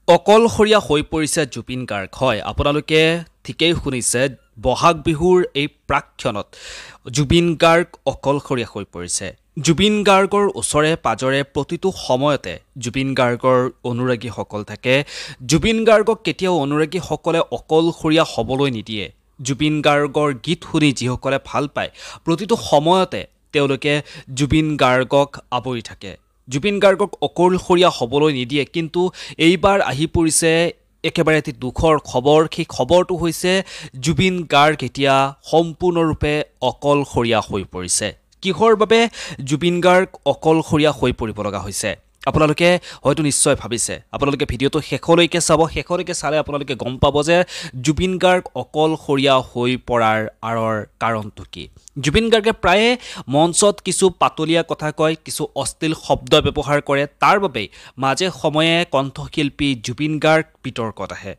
অকলশৰীয়া হৈ পৰিছে জুবিন গাৰ্গ। হয়, আপোনালোকে ঠিকেই শুনিছে। বহাগ বিহুৰ এই প্ৰাকক্ষণত জুবিন গাৰ্গ অকলশৰীয়া হৈ পৰিছে। জুবিন গাৰ্গৰ ওচৰে পাজৰে প্ৰতিটো সময়তে জুবিন গাৰ্গৰ অনুৰাগীসকল থাকে। জুবিন গাৰ্গক কেতিয়াও অনুৰাগীসকলে অকলশৰীয়া হ'বলৈ নিদিয়ে। জুবিন গাৰ্গৰ গীত শুনি যিসকলে ভাল পায়, প্ৰতিটো সময়তে তেওঁলোকে জুবিন গাৰ্গক আৱৰি থাকে। জুবিন গাৰ্গক অকলশৰীয়া হ'বলৈ নিদিয়ে। কিন্তু এইবাৰ আহি পৰিছে একেবাৰে এটি দুখৰ খবৰ। সেই খবৰটো হৈছে জুবিন গাৰ্গ এতিয়া সম্পূৰ্ণৰূপে অকলশৰীয়া হৈ পৰিছে। কিহৰ বাবে জুবিন গাৰ্গ অকলশৰীয়া হৈ পৰিব লগা হৈছে আপোনালোকে হয়তো নিশ্চয় ভাবিছে। আপোনালোকে ভিডিঅ'টো শেষলৈকে চাব। শেষলৈকে চালে আপোনালোকে গম পাব যে জুবিন গাৰ্গ অকলশৰীয়া হৈ পৰাৰ আঁৰৰ কাৰণটো কি। জুবিন গাৰ্গে প্ৰায়ে মঞ্চত কিছু পাতলীয়া কথা কয়, কিছু অশ্লীল শব্দ ব্যৱহাৰ কৰে। তাৰ বাবেই মাজে সময়ে কণ্ঠশিল্পী জুবিন গাৰ্গ বিতৰ্কত আহে।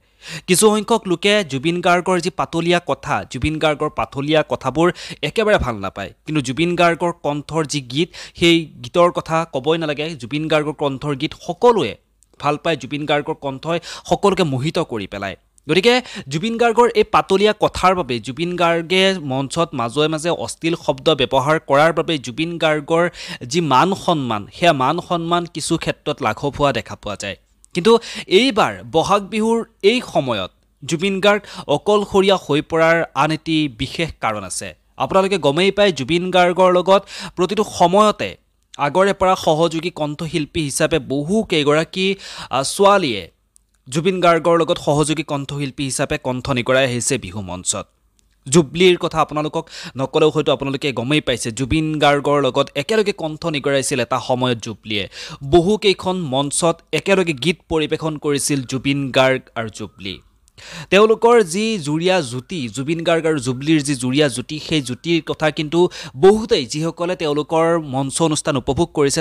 কিছুসংখ্যক লোকে জুবিন গাৰ্গৰ যি পাতলীয়া কথা, জুবিন গাৰ্গৰ পাতলীয়া কথাবোৰ একেবাৰে ভাল নাপায়। কিন্তু জুবিন গাৰ্গৰ কণ্ঠৰ যি গীত, সেই গীতৰ কথা ক'বই নালাগে। জুবিন গাৰ্গৰ কণ্ঠৰ গীত সকলোৱে ভাল পায়। জুবিন গাৰ্গৰ কণ্ঠই সকলোকে মোহিত কৰি পেলায়। গতিকে জুবিন গাৰ্গৰ এই পাতলীয়া কথাৰ বাবে, জুবিন গাৰ্গে মঞ্চত মাজে মাজে অশ্লীল শব্দ ব্যৱহাৰ কৰাৰ বাবে জুবিন গাৰ্গৰ যি মান সন্মান, সেয়া মান সন্মান কিছু ক্ষেত্ৰত লাঘৱ হোৱা দেখা পোৱা যায়। কিন্তু এইবাৰ বহাগ বিহুৰ এই সময়ত জুবিন গাৰ্গ অকলশৰীয়া হৈ পৰাৰ আন এটি বিশেষ কাৰণ আছে। আপোনালোকে গমেই পায়, জুবিন গাৰ্গৰ লগত প্ৰতিটো সময়তে আগৰে পৰা সহযোগী কণ্ঠশিল্পী হিচাপে বহু কেইগৰাকী ছোৱালীয়ে জুবিন গাৰ্গৰ লগত সহযোগী কণ্ঠশিল্পী হিচাপে কণ্ঠ নিগৰাই আহিছে বিহু মঞ্চত। জুবলীৰ কথা আপোনালোকক নকলেও হয়তো আপোনালোকে গমেই পাইছে। জুবিন গাৰ্গৰ লগত একেলগে কণ্ঠ নিগৰাইছিল এটা সময়ত জুবলীয়ে। বহুকেইখন মঞ্চত একেলগে গীত পৰিৱেশন কৰিছিল জুবিন গাৰ্গ আৰু জুবলী। তেওঁলোকৰ যি জুৰীয়া জুতি, জুবিন গাৰ্গ আৰু জুবলীৰ যি জুৰীয়া জুতি, সেই জুতিৰ কথা কিন্তু বহুতেই, যিসকলে তেওঁলোকৰ মঞ্চ অনুষ্ঠান উপভোগ কৰিছে,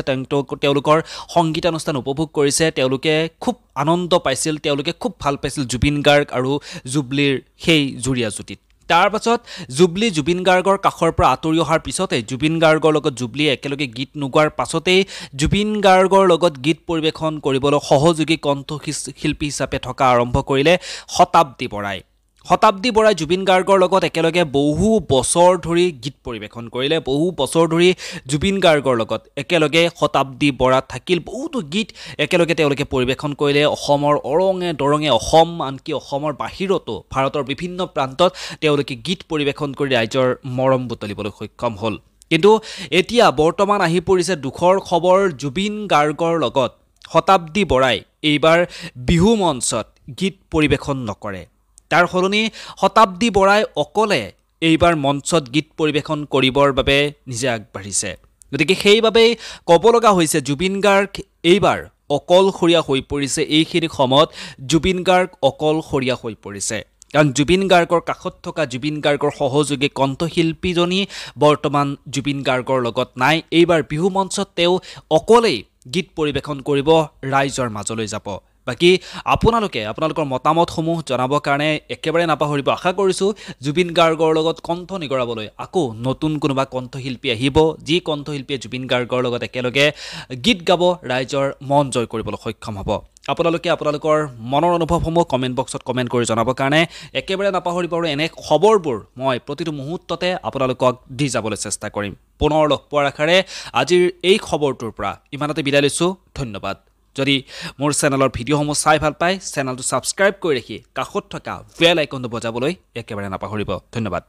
তেওঁলোকৰ সংগীতানুষ্ঠান উপভোগ কৰিছে, তেওঁলোকে খুব আনন্দ পাইছিল, তেওঁলোকে খুব ভাল পাইছিল জুবিন গাৰ্গ আৰু জুবলীৰ সেই জুৰীয়া জুতিত। তাৰ পাছত জুবলী জুবিন গাৰ্গৰ কাষৰ পৰা আঁতৰি অহাৰ পিছতে, জুবিন গাৰ্গৰ লগত জুবলীয়ে একেলগে গীত নোগোৱাৰ পাছতেই জুবিন গাৰ্গৰ লগত গীত পৰিৱেশন কৰিবলৈ সহযোগী কণ্ঠশিল্পী হিচাপে থকা আৰম্ভ কৰিলে শতাব্দী বৰাই। শতাব্দী বৰাই জুবিন গাৰ্গৰ লগত একেলগে বহু বছৰ ধৰি গীত পৰিৱেশন কৰিলে। বহু বছৰ ধৰি জুবিন গাৰ্গৰ লগত একেলগে শতাব্দী বৰা থাকিল। বহুতো গীত একেলগে তেওঁলোকে পৰিৱেশন কৰিলে। অসমৰ অৰঙে দৰঙে, অসম, আনকি অসমৰ বাহিৰতো, ভাৰতৰ বিভিন্ন প্ৰান্তত তেওঁলোকে গীত পৰিৱেশন কৰি ৰাইজৰ মৰম বুটলিবলৈ সক্ষম হ'ল। কিন্তু এতিয়া বৰ্তমান আহি পৰিছে দুখৰ খবৰ। জুবিন গাৰ্গৰ লগত শতাব্দী বৰাই এইবাৰ বিহু মঞ্চত গীত পৰিৱেশন নকৰে। তাৰ সলনি শতাব্দী বৰাই অকলে এইবাৰ মঞ্চত গীত পৰিৱেশন কৰিবৰ বাবে নিজে আগবাঢ়িছে। গতিকে সেইবাবেই ক'ব লগা হৈছে জুবিন গাৰ্গ এইবাৰ অকলশৰীয়া হৈ পৰিছে। এইখিনি সময়ত জুবিন গাৰ্গ অকলশৰীয়া হৈ পৰিছে। কাৰণ জুবিন গাৰ্গৰ কাষত থকা জুবিন গাৰ্গৰ সহযোগী কণ্ঠশিল্পীজনী বৰ্তমান জুবিন গাৰ্গৰ লগত নাই। এইবাৰ বিহু মঞ্চত তেওঁ অকলেই গীত পৰিৱেশন কৰিব, ৰাইজৰ মাজলৈ যাব। বাকী আপোনালোকৰ মতামতসমূহ জনাবৰ কাৰণে একেবাৰে নাপাহৰিব। আশা কৰিছোঁ জুবিন গাৰ্গৰ লগত কণ্ঠ নিগৰাবলৈ আকৌ নতুন কোনোবা কণ্ঠশিল্পী আহিব, যি কণ্ঠশিল্পীয়ে জুবিন গাৰ্গৰ লগত একেলগে গীত গাব, ৰাইজৰ মন জয় কৰিবলৈ সক্ষম হ'ব। আপোনালোকে আপোনালোকৰ মনৰ অনুভৱসমূহ কমেণ্ট বক্সত কমেণ্ট কৰি জনাবৰ কাৰণে একেবাৰে নাপাহৰিব। আৰু এনে খবৰবোৰ মই প্ৰতিটো মুহূৰ্ততে আপোনালোকক দি যাবলৈ চেষ্টা কৰিম। পুনৰ লগ পোৱাৰ আশাৰে আজিৰ এই খবৰটোৰ পৰা ইমানতে বিদায় লৈছোঁ। ধন্যবাদ। যদি মোৰ চেনেলৰ ভিডিঅ'সমূহ চাই ভাল পায়, চেনেলটো ছাবস্ক্ৰাইব কৰি ৰাখি কাষত থকা বেল আইকনটো বজাবলৈ একেবাৰে নাপাহৰিব। ধন্যবাদ।